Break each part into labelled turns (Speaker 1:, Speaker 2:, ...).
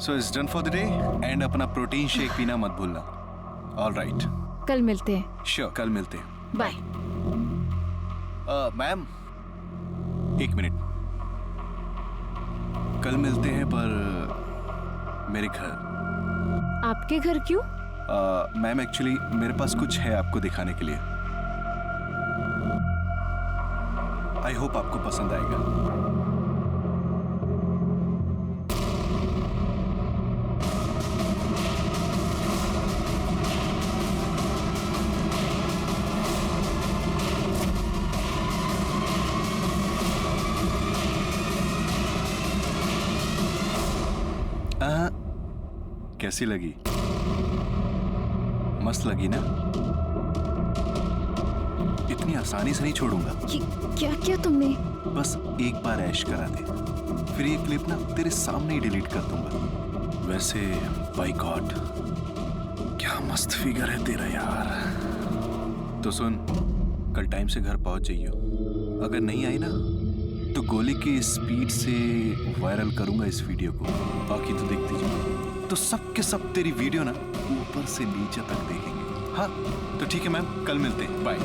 Speaker 1: So it's done for the day and अपना protein shake पीना मत भूलना. All right.
Speaker 2: कल मिलते हैं.
Speaker 1: Sure, कल मिलते हैं.
Speaker 2: बाय.
Speaker 1: मैम, एक मिनट. कल मिलते हैं पर मेरे घर.
Speaker 2: आपके घर क्यों?
Speaker 1: मैम एक्चुअली मेरे पास कुछ है आपको दिखाने के लिए. आई होप आपको पसंद आएगा. कैसी लगी? मस्त लगी ना? इतनी आसानी से नहीं छोड़ूंगा.
Speaker 2: क्या किया तुमने?
Speaker 1: बस एक बार ऐश करा दे, फिर ये क्लिप ना तेरे सामने ही डिलीट कर दूंगा. वैसे बाय गॉड क्या मस्त फिगर है तेरा यार. तो सुन, कल टाइम से घर पहुंच जाइयो. अगर नहीं आई ना तो गोली की स्पीड से वायरल करूंगा इस वीडियो को. बाकी तो देखते जाओ. तो सब के सब तेरी वीडियो ना ऊपर से नीचे तक देखेंगे. हाँ तो ठीक है मैम, कल मिलते हैं. बाय.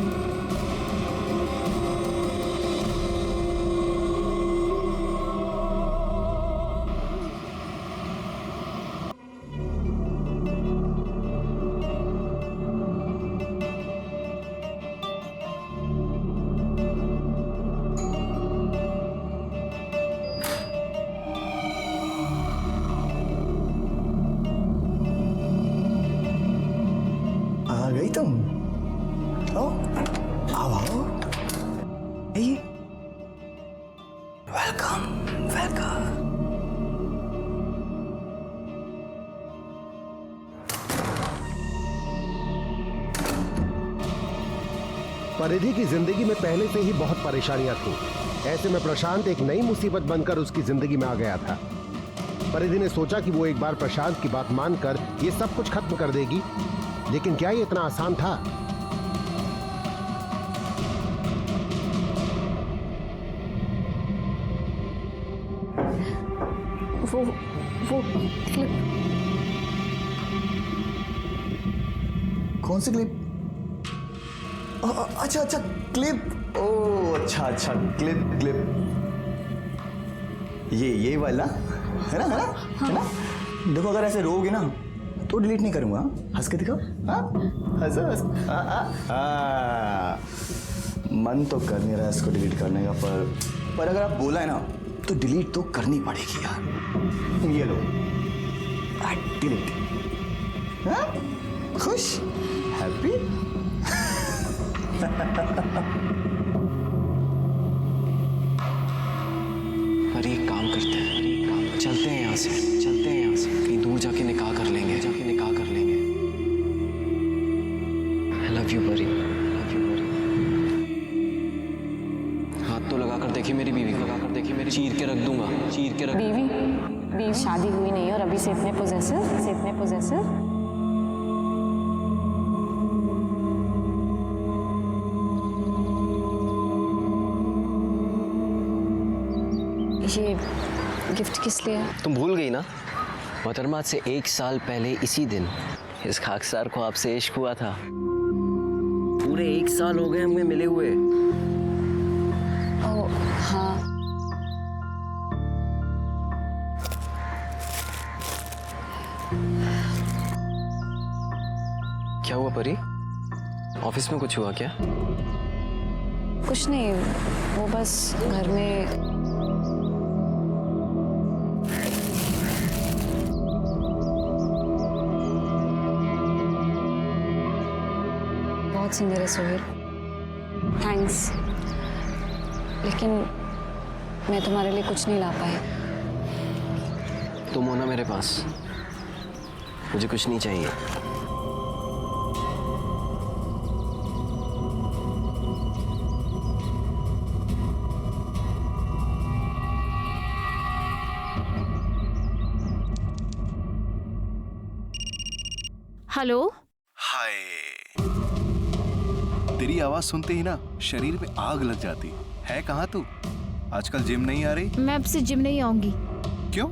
Speaker 3: गई तुम? आओ आओ आओ. Welcome welcome.
Speaker 4: परिधि की जिंदगी में पहले से ही बहुत परेशानियां थी. ऐसे में प्रशांत एक नई मुसीबत बनकर उसकी जिंदगी में आ गया था. परिधि ने सोचा कि वो एक बार प्रशांत की बात मानकर ये सब कुछ खत्म कर देगी, लेकिन क्या ये इतना आसान था?
Speaker 2: वो क्लिप.
Speaker 3: कौन सी क्लिप? अच्छा अच्छा क्लिप. ओ अच्छा अच्छा क्लिप. ये वाला है ना? है ना? देखो अगर ऐसे रोगे ना तो डिलीट नहीं करूंगा. हंस के दिखाओ. हंस. मन तो कर नहीं रहा इसको डिलीट करने का, पर अगर आप बोला है ना तो डिलीट तो करनी पड़ेगी यार. ये लो डिलीट. खुश? हैप्पी?
Speaker 5: पर एक काम करते हैं, चलते हैं यहाँ से कहीं दूर जाके निकाह कर लेंगे. I love you परी. हाथ तो लगा कर देखिए मेरी बीवी को. चीर के रख दूंगा.
Speaker 6: बीवी शादी हुई नहीं और अभी से इतने पोजेसिव. ये गिफ्ट किस लिए है?
Speaker 5: तुम भूल गई ना? मोहतरमा से 1 साल पहले इसी दिन इस खाकसार को आपसे इश्क हुआ था. पूरे 1 साल हो गए हमें मिले हुए.
Speaker 6: ओ हाँ.
Speaker 5: क्या हुआ परी? ऑफिस में कुछ हुआ क्या?
Speaker 6: कुछ नहीं, वो बस घर में बहुत सुंदर है सोहेल, थैंक्स। लेकिन मैं तुम्हारे लिए कुछ नहीं ला पाई।
Speaker 5: तुम हो ना मेरे पास, मुझे कुछ नहीं चाहिए।
Speaker 2: हेलो।
Speaker 1: हाय। तेरी आवाज सुनते ही ना शरीर पे आग लग जाती है। कहाँ तू? आजकल जिम नहीं आ रही?
Speaker 2: मैं अब से जिम नहीं आऊंगी।
Speaker 1: क्यों?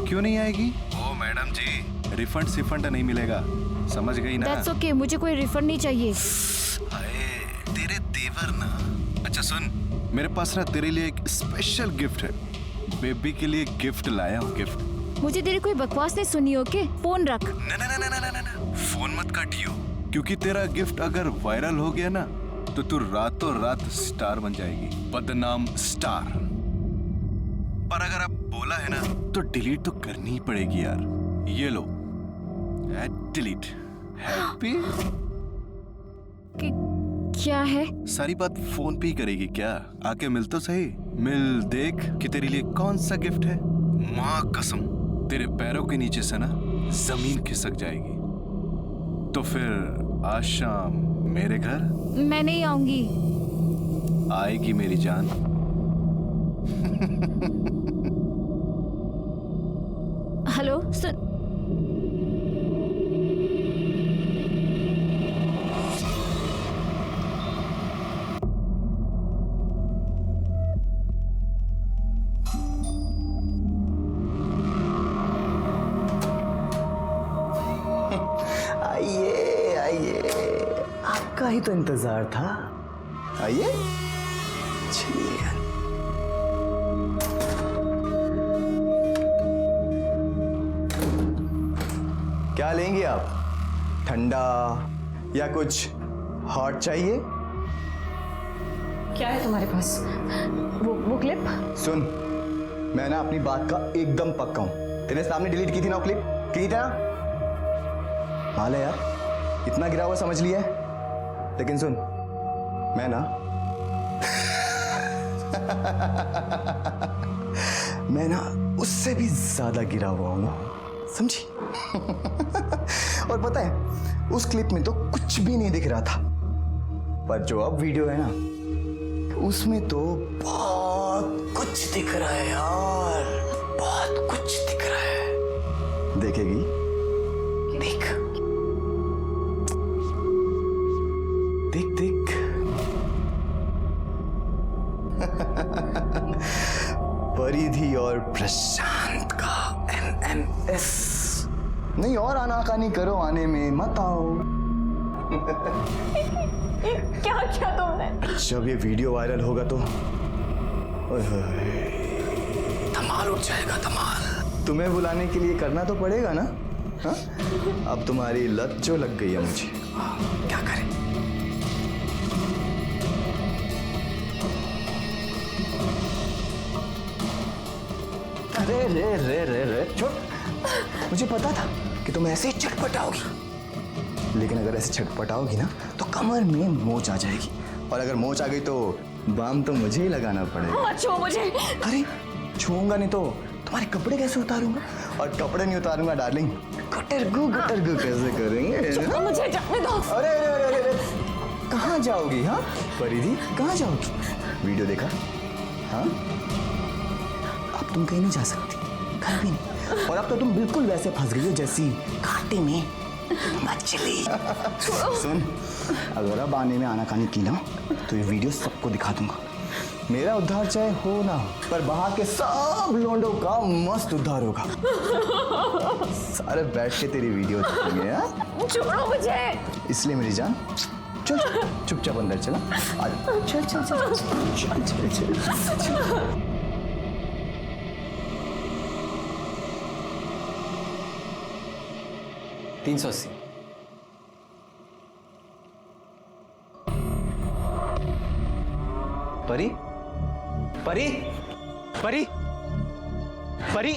Speaker 1: क्यों नहीं आएगी? ओ मैडम जी, रिफंड सिफंड नहीं मिलेगा, समझ गई ना?
Speaker 2: दैट्स ओके, मुझे कोई रिफंड नहीं चाहिए।
Speaker 1: हाय तेरे तेवर ना। अच्छा सुन, मेरे पास ना तेरे लिए एक स्पेशल गिफ्ट है। बेबी के लिए गिफ्ट लाया हूँ, गिफ्ट।
Speaker 2: मुझे तेरी कोई बकवास नहीं सुनी, ओके? फोन रख।
Speaker 1: ना ना ना ना ना ना ना, फोन मत काटियो, क्योंकि तेरा गिफ्ट अगर वायरल हो गया ना तो तू रातों रात स्टार बन जाएगी, बदनाम स्टार। पर अगर आप बोला है ना तो डिलीट तो करनी ही पड़ेगी यार। ये लो, डिलीट। हैप्पी?
Speaker 2: क्या है?
Speaker 1: सारी बात फोन पे ही करेगी क्या? आके मिल तो सही, मिल, देख कि तेरे लिए कौन सा गिफ्ट है। माँ कसम, तेरे पैरों के नीचे से ना जमीन खिसक जाएगी। तो फिर आज शाम मेरे घर?
Speaker 2: मैं नहीं आऊंगी।
Speaker 1: आएगी मेरी जान।
Speaker 2: हेलो, सुन।
Speaker 3: आइए आइए, आपका ही तो इंतजार था। आइए, चलिए। क्या लेंगे आप? ठंडा या कुछ हॉट चाहिए?
Speaker 6: क्या है तुम्हारे पास? वो क्लिप?
Speaker 3: सुन, मैं ना अपनी बात का एकदम पक्का हूं। तेरे सामने डिलीट की थी ना वो क्लिप, की था ना? हाल है यार, इतना गिरा हुआ समझ लिया है। लेकिन सुन, मैं ना मैं ना उससे भी ज्यादा गिरा हुआ हूं, समझी? और पता है, उस क्लिप में तो कुछ भी नहीं दिख रहा था, पर जो अब वीडियो है ना, उसमें तो बहुत कुछ दिख रहा है यार, बहुत कुछ दिख रहा है। देखेगी? देख देख देख। परिधि और प्रशांत का MMS। नहीं और आनाकानी करो, आने में मत आओ।
Speaker 6: क्या क्या तुमने?
Speaker 3: जब ये वीडियो वायरल होगा तो ओए होए, धमाल उठ जाएगा, धमाल। तुम्हें बुलाने के लिए करना तो पड़ेगा ना? हाँ? अब तुम्हारी लत जो लग गई है मुझे, क्या करें? अरे रे रे रे रे, छोड़। मुझे पता था कि तुम ऐसे ही छटपटाओगी, लेकिन अगर ऐसे छटपटाओगी ना तो कमर में मोच आ जाएगी, और अगर मोच आ गई तो बाम तो मुझे ही लगाना पड़ेगा।
Speaker 6: मत छुओ मुझे।
Speaker 3: अरे छूऊंगा नहीं तो तुम्हारे कपड़े कैसे उतारूंगा? और कपड़े नहीं उतारूंगा डार्लिंग, गटरगू कैसे करेंगे?
Speaker 6: मुझे जाने दो।
Speaker 3: अरे अरे अरे अरे, अरे। कहाँ जाओगी? हाँ परिधि, कहाँ जाओगी? वीडियो देखा? हाँ, अब तुम कहीं नहीं जा सकती, घर भी नहीं। और अब तो तुम बिल्कुल वैसे फंस गई हो जैसी कांटे में मछली। सुन, अगर अब आने में आनाकानी की ना तो ये वीडियो सबको दिखा दूंगा। मेरा उद्धार चाहे हो ना हो, पर बाहर के सब लोंडों का मस्त उद्धार होगा। सारे बैठ के तेरी वीडियो देखेंगे। हाँ?
Speaker 6: छोड़ो मुझे।
Speaker 3: इसलिए मेरी जान, चल चुपचाप अंदर चला। चल चल चल चल चल चल चल।
Speaker 5: $380। परी, परी, परी, परी,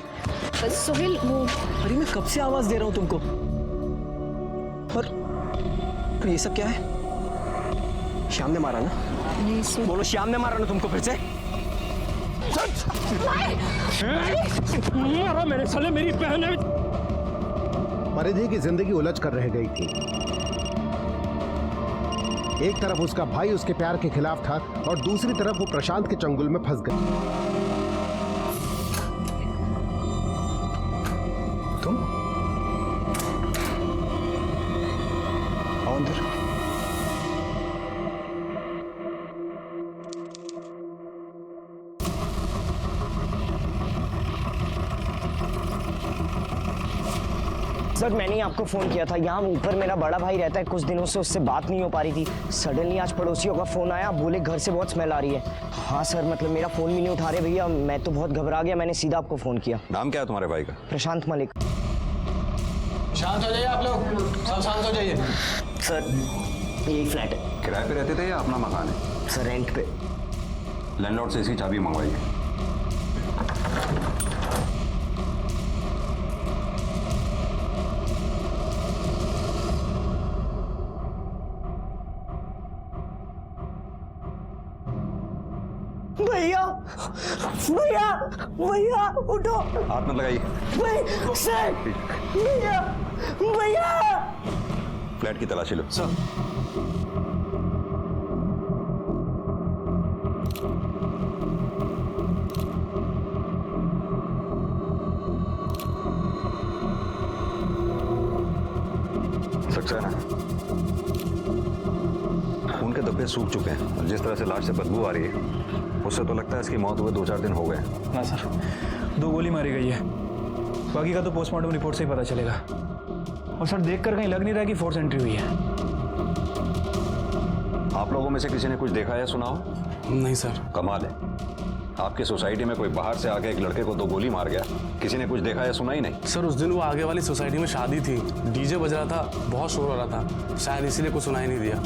Speaker 2: सोहेल, वो
Speaker 5: परी, मैं कब से आवाज दे रहा हूं तुमको। और ये सब क्या है? श्याम ने मारा ना?
Speaker 2: नहीं सर।
Speaker 5: बोलो, श्याम ने मारा ना तुमको फिर से?
Speaker 7: मारा मेरे साले, मेरी बहन है।
Speaker 4: परिधि की जिंदगी उलझ कर रह गई थी। एक तरफ उसका भाई उसके प्यार के खिलाफ था और दूसरी तरफ वो प्रशांत के चंगुल में फंस गई।
Speaker 3: तुम आओ अंदर।
Speaker 8: सर मैंने ही आपको फ़ोन किया था। यहाँ ऊपर मेरा बड़ा भाई रहता है, कुछ दिनों से उससे बात नहीं हो पा रही थी। सडनली आज पड़ोसियों का फ़ोन आया, बोले घर से बहुत स्मेल आ रही है। हाँ सर, मतलब मेरा फ़ोन भी नहीं उठा रहे भैया, मैं तो बहुत घबरा गया, मैंने सीधा आपको फ़ोन किया।
Speaker 9: नाम क्या है तुम्हारे भाई का?
Speaker 8: प्रशांत मलिक।
Speaker 10: शांत हो जाइए आप लोग, सब शांत हो जाइए।
Speaker 8: सर यही फ्लैट है।
Speaker 9: किराए पे रहते थे या अपना मकान है?
Speaker 8: सर रेंट पे।
Speaker 9: लैंडलॉर्ड से इसकी चाबी मंगवाइए।
Speaker 8: भैया भैया भैया उठो।
Speaker 9: हाथ मत लगाइए।
Speaker 8: भैया सर, भैया भैया।
Speaker 9: फ्लैट की तलाशी लो।
Speaker 10: सर
Speaker 9: सक्सेना, खून के धब्बे सूख चुके हैं और जिस तरह से लाश से बदबू आ रही है उससे तो लगता है इसकी मौत हुए 2-4 दिन हो गए।
Speaker 7: ना सर, 2 गोली मारी गई है, बाकी का तो पोस्टमार्टम रिपोर्ट से ही पता चलेगा। और सर देखकर कहीं लग नहीं रहा कि फोर्स एंट्री हुई है।
Speaker 9: आप लोगों में से किसी ने कुछ देखा या सुना हो?
Speaker 10: नहीं सर।
Speaker 9: कमाल है, आपकी सोसाइटी में कोई बाहर से आके एक लड़के को 2 गोली मार गया, किसी ने कुछ देखा या सुना ही नहीं?
Speaker 10: सर उस दिन वो आगे वाली सोसाइटी में शादी थी, डीजे बज रहा था, बहुत शोर हो रहा था, शायद इसीलिए कुछ सुनाई नहीं दिया।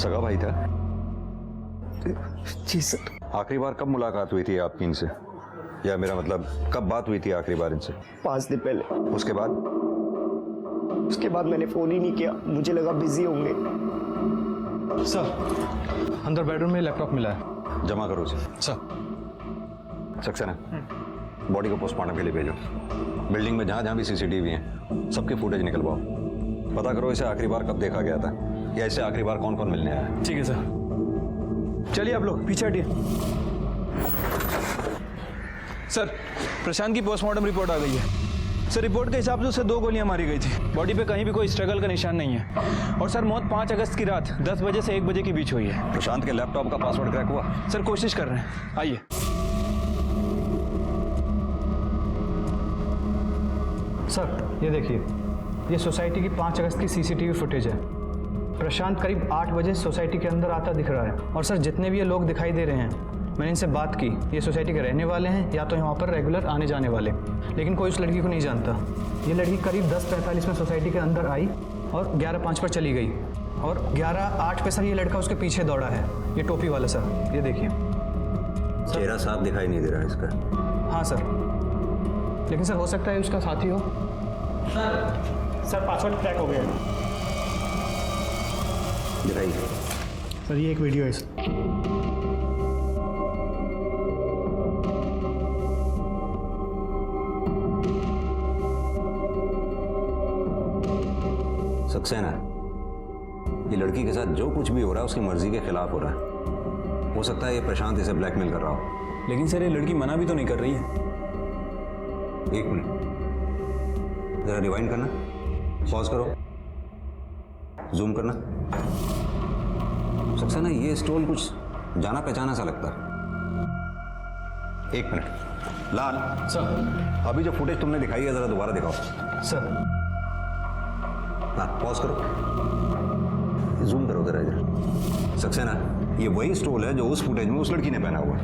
Speaker 9: सगा भाई था?
Speaker 8: जी सर।
Speaker 9: आखिरी बार कब मुलाकात हुई थी आपकी इनसे, या मेरा मतलब कब बात हुई थी आखिरी बार इनसे?
Speaker 8: 5 दिन पहले।
Speaker 9: उसके बाद?
Speaker 8: उसके बाद मैंने फ़ोन ही नहीं किया, मुझे लगा बिजी होंगे।
Speaker 7: सर अंदर बेडरूम में लैपटॉप मिला है।
Speaker 9: जमा करो उसे।
Speaker 10: सर
Speaker 9: सक्सेना, बॉडी को पोस्टमार्टम के लिए भेजो। बिल्डिंग में जहाँ जहाँ भी सीसीटीवी हैं सबके फुटेज निकलवाओ। पता करो इसे आखिरी बार कब देखा गया था, या इसे आखिरी बार कौन कौन मिलने आया।
Speaker 7: ठीक है सर, चलिए आप लोग पीछे हटिए। सर प्रशांत की पोस्टमार्टम रिपोर्ट आ गई है। सर रिपोर्ट के हिसाब से उसे 2 गोलियां मारी गई थी, बॉडी पे कहीं भी कोई स्ट्रगल का निशान नहीं है। और सर मौत 5 अगस्त की रात 10 बजे से 1 बजे के बीच हुई है।
Speaker 9: प्रशांत के लैपटॉप का पासवर्ड क्रैक हुआ?
Speaker 7: सर कोशिश कर रहे हैं, आइए। सर ये देखिए, ये सोसाइटी की 5 अगस्त की सीसीटीवी फुटेज है। प्रशांत करीब 8 बजे सोसाइटी के अंदर आता दिख रहा है। और सर जितने भी ये लोग दिखाई दे रहे हैं, मैंने इनसे बात की, ये सोसाइटी के रहने वाले हैं या तो यहाँ पर रेगुलर आने जाने वाले, लेकिन कोई उस लड़की को नहीं जानता। ये लड़की करीब 10:45 में सोसाइटी के अंदर आई और 11:05 पर चली गई, और 11:08 पे सर ये लड़का उसके पीछे दौड़ा है, ये टोपी वाला सर, ये देखिए।
Speaker 9: चेहरा साफ दिखाई नहीं दे रहा इसका।
Speaker 7: हाँ सर, लेकिन सर हो सकता है उसका साथी हो। सर पासवर्ड क्रैक हो गया है।
Speaker 9: दिखाइए।
Speaker 7: सर ये एक वीडियो है सर।
Speaker 9: सक्सेना, ये लड़की के साथ जो कुछ भी हो रहा है उसकी मर्जी के खिलाफ हो रहा है। हो सकता है ये प्रशांत इसे ब्लैकमेल कर रहा हो।
Speaker 7: लेकिन सर ये लड़की मना भी तो नहीं कर रही है।
Speaker 9: 1 मिनट, जरा रिवाइंड करना, पॉज करो, जूम करना। सक्सेना, ये स्टोल कुछ जाना पहचाना सा लगता है। 1 मिनट, लाल
Speaker 7: सर।
Speaker 9: अभी जो फुटेज तुमने दिखाई है जरा दोबारा दिखाओ।
Speaker 7: सर
Speaker 9: हाँ, पॉज करो, जूम करो जरा इधर। सक्सेना, ये वही स्टोल है जो उस फुटेज में उस लड़की ने पहना हुआ है,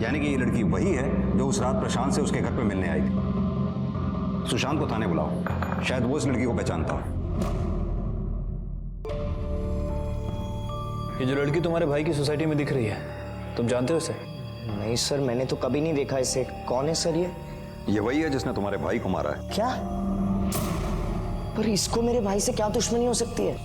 Speaker 9: यानी कि ये लड़की वही है जो उस रात प्रशांत से उसके घर पे मिलने आई थी। सुशांत को थाने बुलाओ, शायद वो इस लड़की को पहचानता हो।
Speaker 7: ये जो लड़की तुम्हारे भाई की सोसाइटी में दिख रही है, तुम जानते हो इसे?
Speaker 8: नहीं सर, मैंने तो कभी नहीं देखा इसे। कौन है सर ये?
Speaker 9: ये वही है जिसने तुम्हारे भाई को मारा है।
Speaker 8: क्या? पर इसको मेरे भाई से क्या दुश्मनी हो सकती है?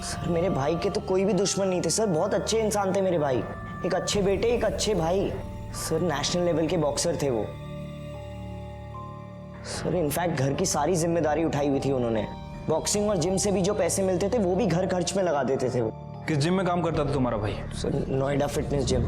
Speaker 8: सर मेरे भाई के तो कोई भी दुश्मन नहीं थे सर, बहुत अच्छे इंसान थे मेरे भाई, एक अच्छे बेटे एक अच्छे भाई। सर नेशनल लेवल के बॉक्सर थे वो। सर इनफैक्ट घर की सारी जिम्मेदारी उठाई हुई थी उन्होंने। बॉक्सिंग और जिम से भी जो पैसे मिलते थे वो भी घर खर्च में लगा देते थे वो।
Speaker 7: किस जिम में काम करता था तुम्हारा भाई?
Speaker 8: Sir Noida fitness gym.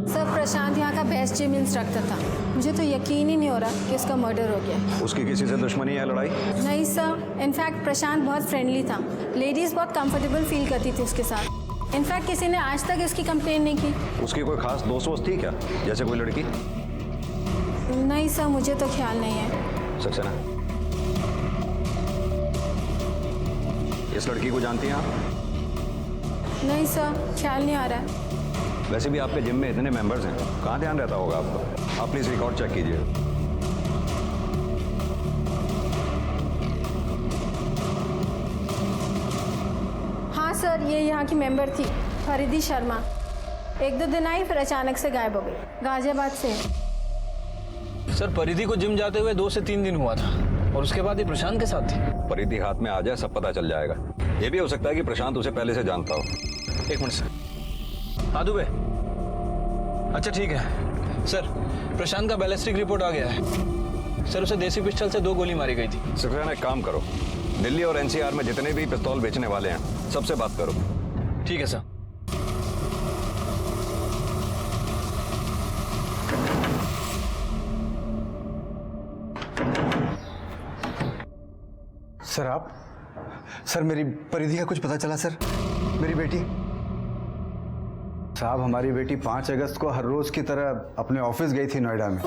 Speaker 11: Sir Prashant यहाँ का बेस्ट जिम इंस्ट्रक्टर था। मुझे तो यकीन ही नहीं हो रहा कि उसका मर्डर हो गया।
Speaker 9: उसकी किसी से दुश्मनी है, लड़ाई?
Speaker 11: नहीं सर, इनफैक्ट प्रशांत बहुत फ्रेंडली था। लेडीज़ बहुत कंफर्टेबल फील करती थी उसके साथ। इनफैक्ट किसी ने आज तक इसकी कंप्लेन नहीं की।
Speaker 9: उसकी कोई खास दोस्त वोस्त थी क्या, जैसे कोई लड़की?
Speaker 11: नहीं सर, मुझे तो ख्याल नहीं है।
Speaker 9: सक्सेना, इस लड़की को जानती हैं आप?
Speaker 11: नहीं सर, ख्याल नहीं आ रहा है।
Speaker 9: वैसे भी आपके जिम में इतने मेंबर्स हैं, कहाँ ध्यान रहता होगा आपका? आप प्लीज रिकॉर्ड चेक कीजिए।
Speaker 11: हाँ सर, ये यहाँ की मेंबर थी, फरीदी शर्मा। 1-2 दिन आई, फिर अचानक से गायब हो गई। गाजियाबाद से।
Speaker 7: सर परिधि को जिम जाते हुए 2 से 3 दिन हुआ था और उसके बाद ये प्रशांत के साथ थी।
Speaker 9: परिधि हाथ में आ जाए सब पता चल जाएगा। ये भी हो सकता है कि प्रशांत उसे पहले से जानता हो।
Speaker 7: 1 मिनट सर। हाँ दुबे, अच्छा ठीक है सर। प्रशांत का बैलिस्टिक रिपोर्ट आ गया है सर। उसे देसी पिस्टल से 2 गोली मारी गई थी।
Speaker 9: सक्सेना, एक काम करो, दिल्ली और एनसीआर में जितने भी पिस्तौल बेचने वाले हैं सबसे बात करो।
Speaker 7: ठीक है सर।
Speaker 3: सर आप, सर मेरी परिधि का कुछ पता चला सर? मेरी बेटी साहब, हमारी बेटी 5 अगस्त को हर रोज की तरह अपने ऑफिस गई थी नोएडा में,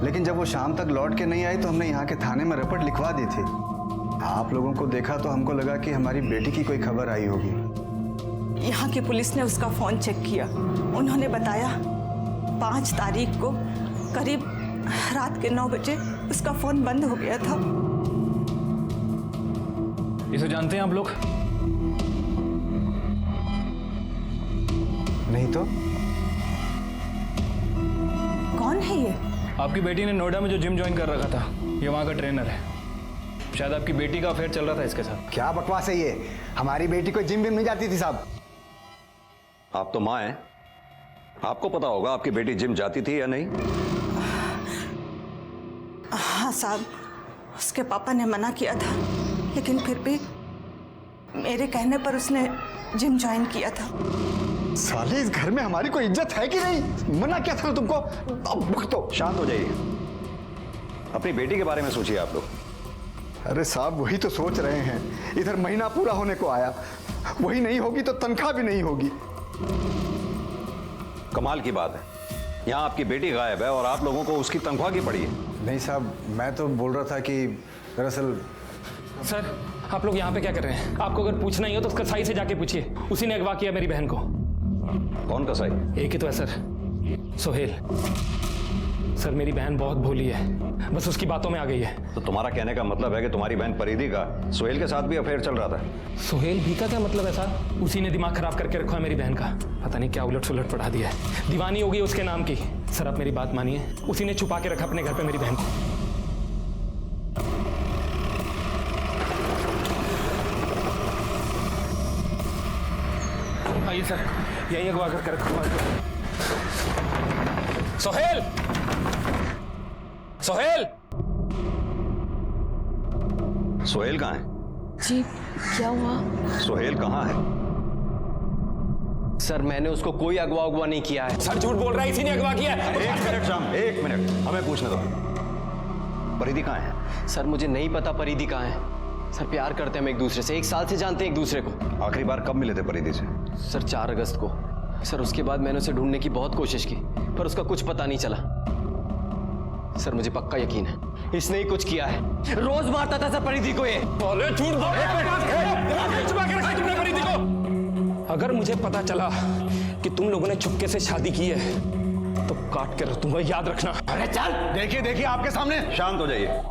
Speaker 3: लेकिन जब वो शाम तक लौट के नहीं आई तो हमने यहाँ के थाने में रिपोर्ट लिखवा दी थी। आप लोगों को देखा तो हमको लगा कि हमारी बेटी की कोई खबर आई होगी।
Speaker 12: यहाँ की पुलिस ने उसका फोन चेक किया। उन्होंने बताया 5 तारीख को करीब रात के 9 बजे उसका फोन बंद हो गया था।
Speaker 7: इसे जानते हैं आप लोग?
Speaker 3: नहीं तो
Speaker 12: कौन है ये?
Speaker 7: आपकी बेटी ने नोएडा में जो जिम ज्वाइन कर रखा था, ये वहाँ का ट्रेनर है। शायद आपकी बेटी का अफेयर चल रहा था इसके साथ।
Speaker 3: क्या बकवास है ये? हमारी बेटी को जिम भी नहीं जाती थी साहब।
Speaker 9: आप तो माँ हैं, आपको पता होगा आपकी बेटी जिम जाती थी या नहीं?
Speaker 12: हाँ साहब, उसके पापा ने मना किया था, लेकिन फिर भी मेरे कहने पर उसने जिम ज्वाइन किया था।
Speaker 3: साले, इस घर में हमारी कोई इज्जत है कि नहीं? मना क्या था तुमको? अब भुगतो।
Speaker 9: शांत हो जाइए, अपनी बेटी के बारे में सोचिए आप लोग।
Speaker 3: अरे साहब, वही तो सोच रहे हैं। इधर महीना पूरा होने को आया, वही नहीं होगी तो तनख्वाह भी नहीं होगी।
Speaker 9: कमाल की बात है, यहाँ आपकी बेटी गायब है और आप लोगों को उसकी तनख्वाह की पड़ी है।
Speaker 3: नहीं साहब, मैं तो बोल रहा था कि दरअसल।
Speaker 13: सर आप लोग यहाँ पे क्या कर रहे हैं? आपको अगर पूछना ही हो तो उस कसाई से जाके पूछिए, उसी ने अगवा किया मेरी बहन को।
Speaker 9: कौन कसाई?
Speaker 13: एक ही तो है सर, सोहेल। सर मेरी बहन बहुत भोली है, बस उसकी बातों में आ गई है।
Speaker 9: तो तुम्हारा कहने का मतलब है कि तुम्हारी बहन परिधि का सोहेल के साथ भी अफेयर चल रहा था?
Speaker 13: सोहेल भी का क्या मतलब है सर? उसी ने दिमाग खराब करके रखा है मेरी बहन का। पता नहीं क्या उलट सुलट पढ़ा दिया है, दीवानी हो गई उसके नाम की। सर आप मेरी बात मानिए, उसी ने छुपा के रखा अपने घर पे मेरी बहन को। आइए सर, यही अगवा कर रखा। सोहेल, सोहेल,
Speaker 9: सोहेल कहाँ है?
Speaker 6: जी क्या हुआ?
Speaker 9: सोहेल कहाँ है?
Speaker 5: सर मैंने उसको कोई अगवा नहीं किया है।
Speaker 13: सर झूठ बोल रहा है, इसी ने अगवा किया है।
Speaker 9: 1 मिनट शाम, 1 मिनट, हमें पूछने दो। परिधि कहाँ है?
Speaker 5: सर मुझे नहीं पता परिधि कहाँ है। सर प्यार करते हैं हम एक दूसरे से, 1 साल से जानते हैं एक दूसरे को।
Speaker 9: आखिरी बार कब मिले थे परिधि से?
Speaker 5: सर 4 अगस्त को। सर उसके बाद मैंने उसे ढूंढने की बहुत कोशिश की, पर उसका कुछ पता नहीं चला। सर मुझे पक्का यकीन है इसने ही कुछ किया है। रोज मारता था सर परिधि को ये।
Speaker 13: झूठ बोल तुमने परिधि को। अगर मुझे पता चला कि तुम लोगों ने चुपके से शादी की है तो काट के रख दूंगा, याद रखना।
Speaker 3: अरे चल, देखिए देखिए आपके सामने।
Speaker 9: शांत हो जाइए।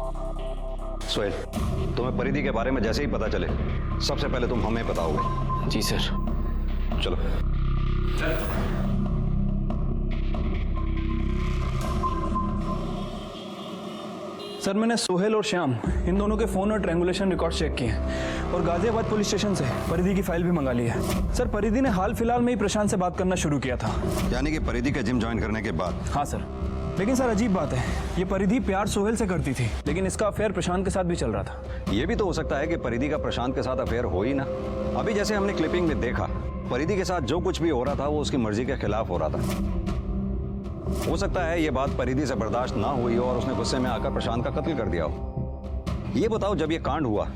Speaker 9: सोहेल, तुम्हें परिधि के बारे में जैसे ही पता चले सबसे पहले तुम हमें बताओगे।
Speaker 5: जी सर।
Speaker 9: चलो।
Speaker 7: सर मैंने सोहेल और श्याम इन दोनों के फ़ोन और ट्रैंगुलेशन रिकॉर्ड चेक किए हैं और गाजियाबाद पुलिस स्टेशन से परिधि की फाइल भी मंगा ली है। सर परिधि ने हाल फिलहाल में ही प्रशांत से बात करना शुरू किया था।
Speaker 9: यानी कि परिधि का जिम ज्वाइन करने के बाद?
Speaker 7: हाँ सर, लेकिन सर अजीब बात है, ये परिधि प्यार सोहेल से करती थी, लेकिन इसका अफेयर प्रशांत के साथ भी चल रहा था।
Speaker 9: ये भी तो हो सकता है कि परिधि का प्रशांत के साथ अफेयर हो ही ना। अभी जैसे हमने क्लिपिंग में देखा, परिधि के साथ जो कुछ भी हो रहा था वो उसकी मर्जी के खिलाफ हो रहा था। हो सकता है ये बात परिधि से बर्दाश्त ना हुई हो और उसने गुस्से में आकर प्रशांत का कत्ल कर दिया हो। ये बताओ, जब ये कांड हुआ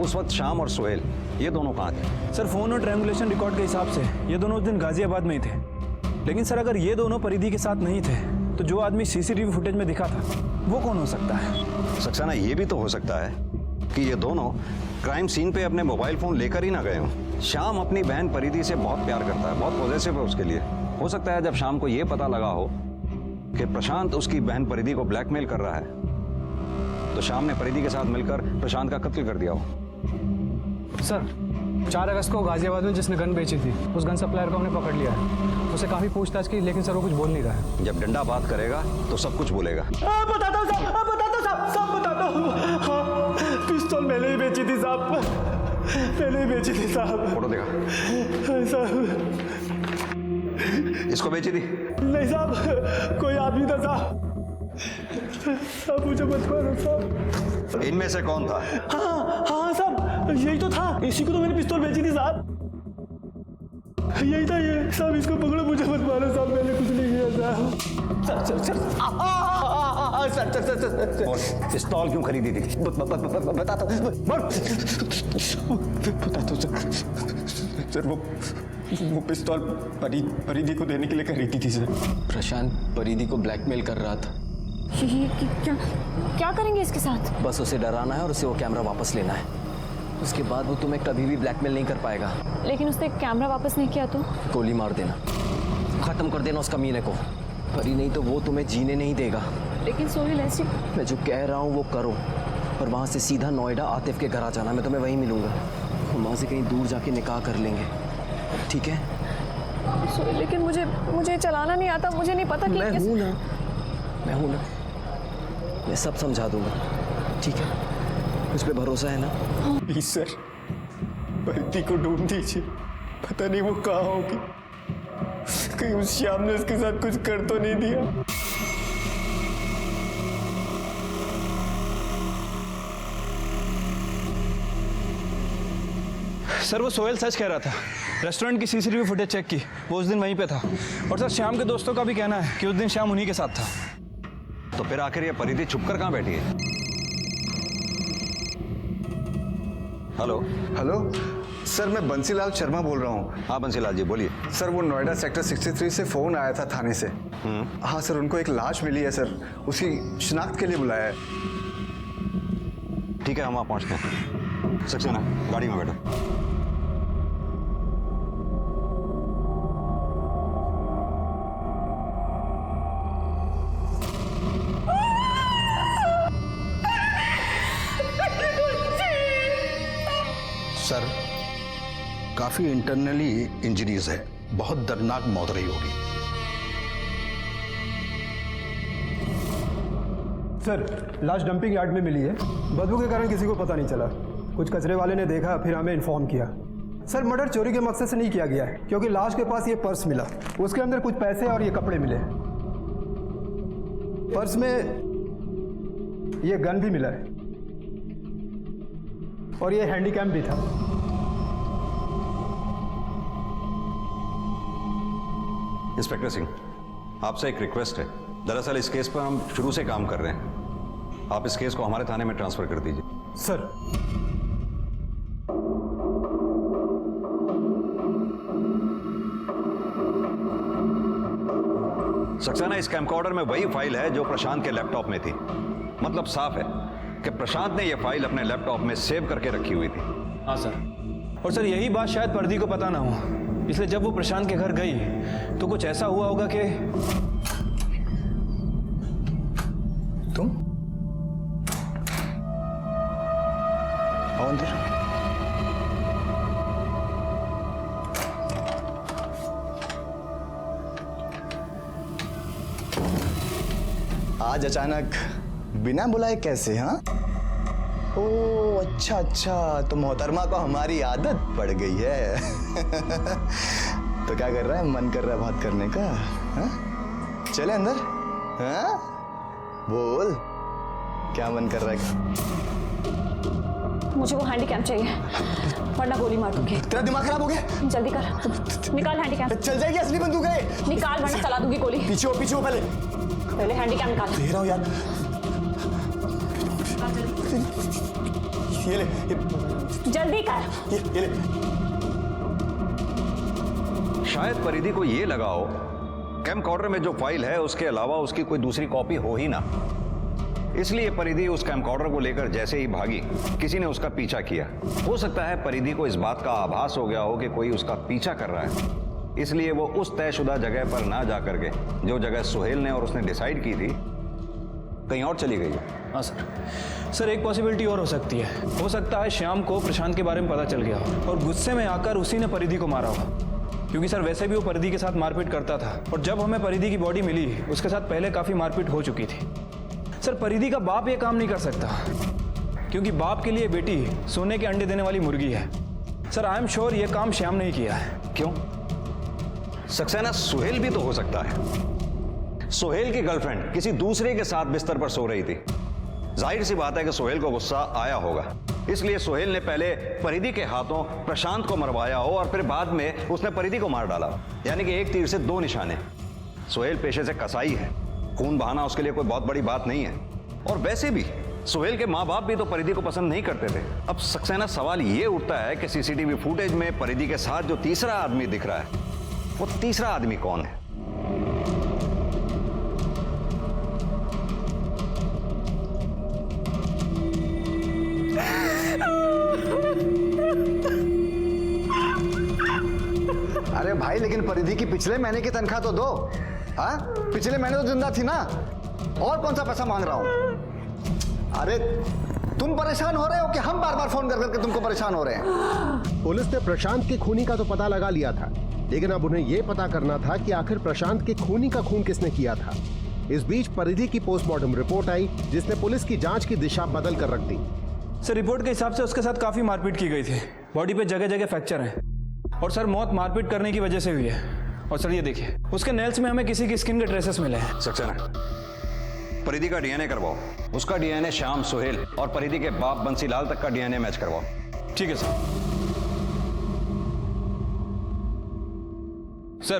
Speaker 9: उस वक्त श्याम और सोहेल ये दोनों कहाँ थे?
Speaker 7: सर फोन और ट्रैंगुलेशन रिकॉर्ड के हिसाब से ये दोनों उस दिन गाजियाबाद में ही थे। लेकिन सर अगर ये दोनों परिधि के साथ नहीं थे तो जो आदमी सीसीटीवी फुटेज में दिखा था वो कौन हो सकता है?
Speaker 9: सक्सेना, ये भी तो हो सकता है कि ये दोनों क्राइम सीन पे अपने मोबाइल फोन लेकर ही ना गए हों। श्याम अपनी बहन परिधि से बहुत प्यार करता है, बहुत पॉजिटिव है उसके लिए। हो सकता है जब शाम को ये पता लगा हो कि प्रशांत उसकी बहन परिधि को ब्लैकमेल कर रहा है तो शाम ने परिधि के साथ मिलकर प्रशांत का कत्ल कर दिया हो।
Speaker 7: सर 4 अगस्त को गाजियाबाद में जिसने गन बेची थी उस गन सप्लायर को हमने पकड़ लिया है। उसे काफी पूछताछ की, लेकिन सर वो कुछ बोल नहीं रहा है।
Speaker 9: जब डंडा बात करेगा तो सब कुछ बोलेगा।
Speaker 3: बताता हूँ साहब, सब बताता हूँ। हाँ, पिस्तौल मैंने ही बेची थी साहब, मैंने ही बेची थी साहब।
Speaker 9: फोटो देखा
Speaker 3: साहब?
Speaker 9: इसको बेची थी?
Speaker 3: नहीं साहब, कोई आदमी था साहब। साहब मुझे मत मारो साहब।
Speaker 9: इनमें से कौन था?
Speaker 3: हाँ साहब, यही तो था, इसी को तो मैंने पिस्तौल बेची थी साहब। यही था ये साहब, इसको पकड़ो, मुझे मत मारो साहब, मैंने कुछ नहीं किया साहब।
Speaker 9: सर पिस्तौल क्यों खरीदी थी?
Speaker 3: बताता हूँ सर, वो पिस्तौल परिधि को देने के लिए खरीदी थी सर।
Speaker 5: प्रशांत परिधि को ब्लैकमेल कर रहा था।
Speaker 6: ये क्या करेंगे इसके साथ?
Speaker 5: बस उसे डराना है और उसे वो कैमरा वापस लेना है। उसके बाद वो तुम्हें कभी भी ब्लैकमेल नहीं कर पाएगा।
Speaker 6: लेकिन उसने कैमरा वापस नहीं किया तो?
Speaker 5: गोली मार देना, खत्म कर देना उस कमीने को। परी नहीं तो वो तुम्हें जीने नहीं देगा।
Speaker 6: लेकिन सोहेल ऐसी,
Speaker 5: मैं जो कह रहा हूँ वो करो और वहाँ से सीधा नोएडा आतिफ के घर आ जाना। मैं तुम्हें वहीं मिलूंगा। हम वहाँ से कहीं दूर जाके निकाह कर लेंगे, ठीक है?
Speaker 6: सोहेल, लेकिन मुझे चलाना नहीं आता, मुझे नहीं पता कि
Speaker 5: मैं हूँ ना, मैं सब समझा दूंगा, ठीक है? मुझ पे भरोसा है ना?
Speaker 3: प्लीज सर, परिधि को ढूंढ दीजिए, पता नहीं वो कहाँ होगी, कहीं उस श्याम ने उसके साथ कुछ कर तो नहीं दिया।
Speaker 7: सर वो सोहेल सच कह रहा था। रेस्टोरेंट की सीसीटीवी फुटेज चेक की, वो उस दिन वहीं पे था। और सर श्याम के दोस्तों का भी कहना है कि उस दिन श्याम उन्हीं के साथ था।
Speaker 9: तो फिर आखिर ये परिधि छुपकर कहाँ बैठी है? हेलो
Speaker 14: हेलो सर, मैं बंसीलाल शर्मा बोल रहा हूँ।
Speaker 9: हाँ बंसीलाल जी बोलिए।
Speaker 14: सर वो नोएडा सेक्टर 63 से फ़ोन आया था थाने से। हाँ सर, उनको एक लाश मिली है सर, उसकी शिनाख्त के लिए बुलाया है।
Speaker 9: ठीक है, हम वहाँ पहुँचते हैं। सक्सेना गाड़ी में बैठो।
Speaker 15: सर काफी इंटरनली इंजरीज है, बहुत दर्दनाक मौत रही होगी।
Speaker 16: सर लाश डंपिंग यार्ड में मिली है, बदबू के कारण किसी को पता नहीं चला। कुछ कचरे वाले ने देखा, फिर हमें इन्फॉर्म किया। सर मर्डर चोरी के मकसद से नहीं किया गया है, क्योंकि लाश के पास ये पर्स मिला, उसके अंदर कुछ पैसे और ये कपड़े मिले। पर्स में ये गन भी मिला है और ये हैंडीकैम भी था।
Speaker 9: इंस्पेक्टर सिंह, आपसे एक रिक्वेस्ट है। दरअसल इस केस पर हम शुरू से काम कर रहे हैं। आप इस केस को हमारे थाने में ट्रांसफर कर दीजिए।
Speaker 16: सर
Speaker 9: सक्सेना, इस कैमकॉर्डर में वही फाइल है जो प्रशांत के लैपटॉप में थी। मतलब साफ है कि प्रशांत ने यह फाइल अपने लैपटॉप में सेव करके रखी हुई थी।
Speaker 7: हाँ सर, और सर यही बात शायद परिधि को पता ना हो, इसलिए जब वो प्रशांत के घर गई तो कुछ ऐसा हुआ होगा कि
Speaker 3: तुम आओ अंदर। आज अचानक बिना बुलाए कैसे? हाँ, ओ अच्छा अच्छा, तो मोहतरमा को हमारी आदत पड़ गई है। तो क्या कर रहा है? मन कर रहा है बात करने का? हाँ? चले अंदर। हाँ? बोल, क्या मन कर रहा है?
Speaker 6: मुझे वो हैंडीकैम चाहिए, वरना गोली मार दूंगी।
Speaker 3: तेरा दिमाग खराब हो गया?
Speaker 6: जल्दी कर, निकाल हैंडीकैम।
Speaker 3: चल जाएगी असली बंदूक है।
Speaker 6: निकाल वरना चला दूंगी गोली।
Speaker 3: पीछे हो पहले
Speaker 6: हैंडीकैम निकाल।
Speaker 3: दे रहा हूँ यार। ये ले,
Speaker 6: जल्दी कर।
Speaker 3: ये ले।
Speaker 9: शायद परिधि को ये लगा हो कैमकॉर्डर में जो फाइल है उसके अलावा उसकी कोई दूसरी कॉपी हो ही ना, इसलिए परिधि उस कैमकॉर्डर को लेकर जैसे ही भागी किसी ने उसका पीछा किया। हो सकता है परिधि को इस बात का आभास हो गया हो कि कोई उसका पीछा कर रहा है, इसलिए वो उस तयशुदा जगह पर ना जा करके जो जगह सुहेल ने और उसने डिसाइड की थी कहीं और चली गई है।
Speaker 7: हाँ सर, एक पॉसिबिलिटी और हो सकती है। हो सकता है श्याम को प्रशांत के बारे में पता चल गया हो और गुस्से में आकर उसी ने परिधि को मारा हो, क्योंकि सर वैसे भी वो परिधि के साथ मारपीट करता था और जब हमें परिधि की बॉडी मिली उसके साथ पहले काफ़ी मारपीट हो चुकी थी। सर परिधि का बाप ये काम नहीं कर सकता, क्योंकि बाप के लिए बेटी सोने के अंडे देने वाली मुर्गी है। सर आई एम श्योर ये काम श्याम ने ही किया है।
Speaker 9: क्यों? सक्सेना सुहेल भी तो हो सकता है। सुहेल की गर्लफ्रेंड किसी दूसरे के साथ बिस्तर पर सो रही थी। जाहिर सी बात है कि सुहेल को गुस्सा आया होगा, इसलिए सुहेल ने पहले परिधि के हाथों प्रशांत को मरवाया हो और फिर बाद में उसने परिधि को मार डाला। यानी कि एक तीर से दो निशाने। सुहेल पेशे से कसाई है, खून बहाना उसके लिए कोई बहुत बड़ी बात नहीं है। और वैसे भी सुहेल के माँ बाप भी तो परिधि को पसंद नहीं करते थे। अब सक्सेना सवाल ये उठता है कि सीसीटीवी फुटेज में परिधि के साथ जो तीसरा आदमी दिख रहा है वो तीसरा आदमी कौन है?
Speaker 14: अरे भाई, लेकिन परिधि की पिछले महीने की तनख्वाह तो दो। हाँ, पिछले महीने तो जिंदा थी ना, और कौन सा पैसा मांग रहा हूं? अरे तुम परेशान हो रहे हो कि हम बार बार फोन कर करके तुमको परेशान हो रहे हैं?
Speaker 4: पुलिस ने प्रशांत के खूनी का तो पता लगा लिया था, लेकिन अब उन्हें यह पता करना था कि आखिर प्रशांत के खूनी का खून किसने किया था। इस बीच परिधि की पोस्टमार्टम रिपोर्ट आई, जिसने पुलिस की जांच की दिशा बदल कर रख दी।
Speaker 7: सर रिपोर्ट के हिसाब से उसके साथ काफी मारपीट की गई थी, बॉडी पे जगह जगह फ्रैक्चर है और सर मौत मारपीट करने की वजह से हुई है। और सर ये देखिए, उसके नेल्स में हमें किसी की स्किन के ट्रेसेस मिले हैं।
Speaker 9: सक्सेना, परिधि का डीएनए करवाओ। उसका डीएनए श्याम, सुहेल और परिधि के बाप बंसीलाल तक का डीएनए मैच करवाओ।
Speaker 7: ठीक है सर। सर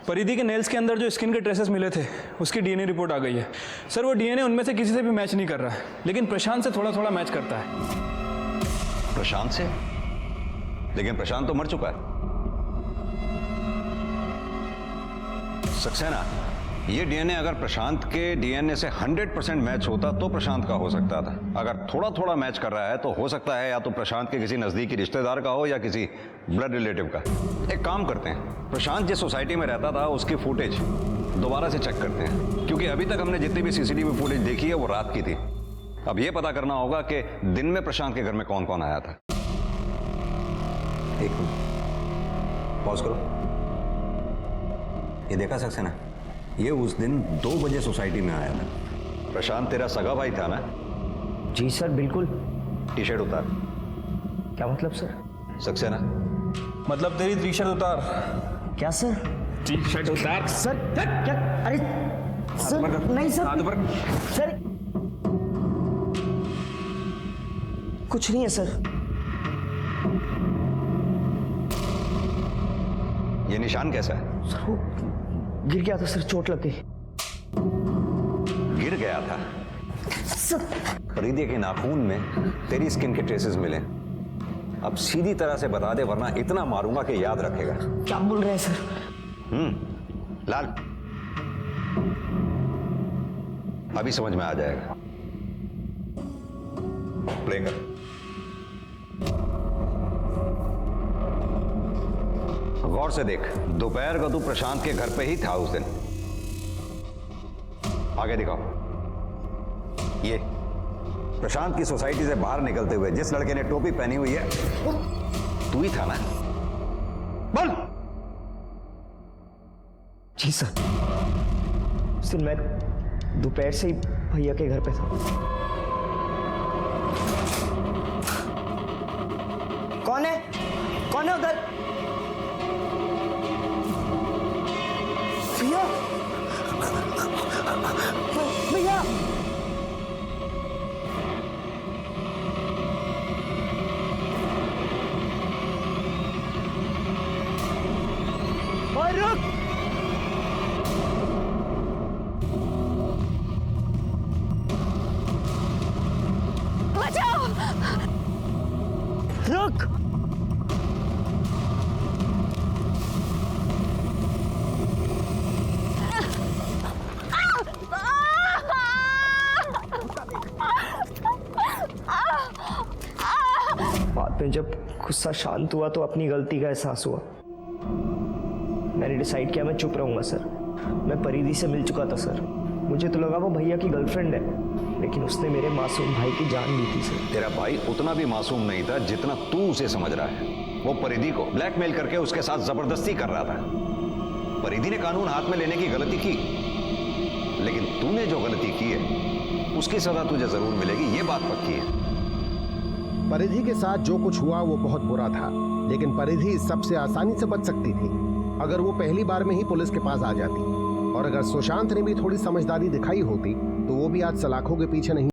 Speaker 7: परिधि के नेल्स के अंदर जो स्किन के ट्रेसेस मिले थे उसकी डीएनए रिपोर्ट आ गई है। सर वो डीएनए उनमें से किसी से भी मैच नहीं कर रहा है, लेकिन प्रशांत से थोड़ा थोड़ा मैच करता है।
Speaker 9: प्रशांत से? लेकिन प्रशांत तो मर चुका है। सक्सेना, ये डीएनए अगर प्रशांत के डीएनए से 100% मैच होता तो प्रशांत का हो सकता था। अगर थोड़ा थोड़ा मैच कर रहा है तो हो सकता है या तो प्रशांत के किसी नजदीकी रिश्तेदार का हो या किसी ब्लड रिलेटिव का। एक काम करते हैं, प्रशांत जिस सोसाइटी में रहता था उसकी फुटेज दोबारा से चेक करते हैं, क्योंकि अभी तक हमने जितनी भी सीसीटीवी फुटेज देखी है वो रात की थी। अब ये पता करना होगा कि दिन में प्रशांत के घर में कौन कौन आया था। एक मिनट पॉज करो। ये देखा सक्सेना, ये उस दिन 2 बजे सोसाइटी में आया था। प्रशांत तेरा सगा भाई था ना?
Speaker 8: जी सर, बिल्कुल।
Speaker 9: टी शर्ट उतार।
Speaker 8: क्या मतलब सर?
Speaker 9: सक्सेना,
Speaker 7: मतलब तेरी टी शर्ट उतार।
Speaker 8: क्या सर?
Speaker 7: टी शर्ट उतार।
Speaker 8: सर क्या? अरे सर नहीं सर, सर कुछ नहीं है सर।
Speaker 9: ये निशान कैसा है?
Speaker 8: सर वो गिर गया था सर, चोट लग गई।
Speaker 9: गिर गया था?
Speaker 8: सर
Speaker 9: परिधि के नाखून में तेरी स्किन के ट्रेसेस मिले। अब सीधी तरह से बता दे, वरना इतना मारूंगा कि याद रखेगा।
Speaker 8: क्या बोल रहे हैं सर?
Speaker 9: लाल, अभी समझ में आ जाएगा। प्ले कर। गौर से देख, दोपहर को तू प्रशांत के घर पे ही था उस दिन। आगे दिखाओ। ये प्रशांत की सोसाइटी से बाहर निकलते हुए जिस लड़के ने टोपी पहनी हुई है तू ही था ना? बोल।
Speaker 8: जी सर, मैं दोपहर से ही भैया के घर पे था। कौन है उधर? भैया भैया और रुक।
Speaker 2: बचाओ।
Speaker 8: रुक। बाद में जब गुस्सा शांत हुआ तो अपनी गलती का एहसास हुआ। मैंने डिसाइड किया मैं चुप रहूंगा सर। मैं परिधि से मिल चुका था सर। मुझे तो लगा वो भैया की गर्लफ्रेंड है, लेकिन उसने मेरे मासूम भाई की जान ली थी सर।
Speaker 9: तेरा भाई उतना भी मासूम नहीं था जितना तू उसे समझ रहा है। वो परिधि को ब्लैकमेल करके उसके साथ जबरदस्ती कर रहा था। परिधि ने कानून हाथ में लेने की गलती की, लेकिन तूने जो गलती की है उसकी सजा तुझे जरूर मिलेगी, ये बात पक्की है।
Speaker 4: परिधि के साथ जो कुछ हुआ वो बहुत बुरा था, लेकिन परिधि इस सबसे आसानी से बच सकती थी अगर वो पहली बार में ही पुलिस के पास आ जाती। और अगर सुशांत ने भी थोड़ी समझदारी दिखाई होती तो वो भी आज सलाखों के पीछे नहीं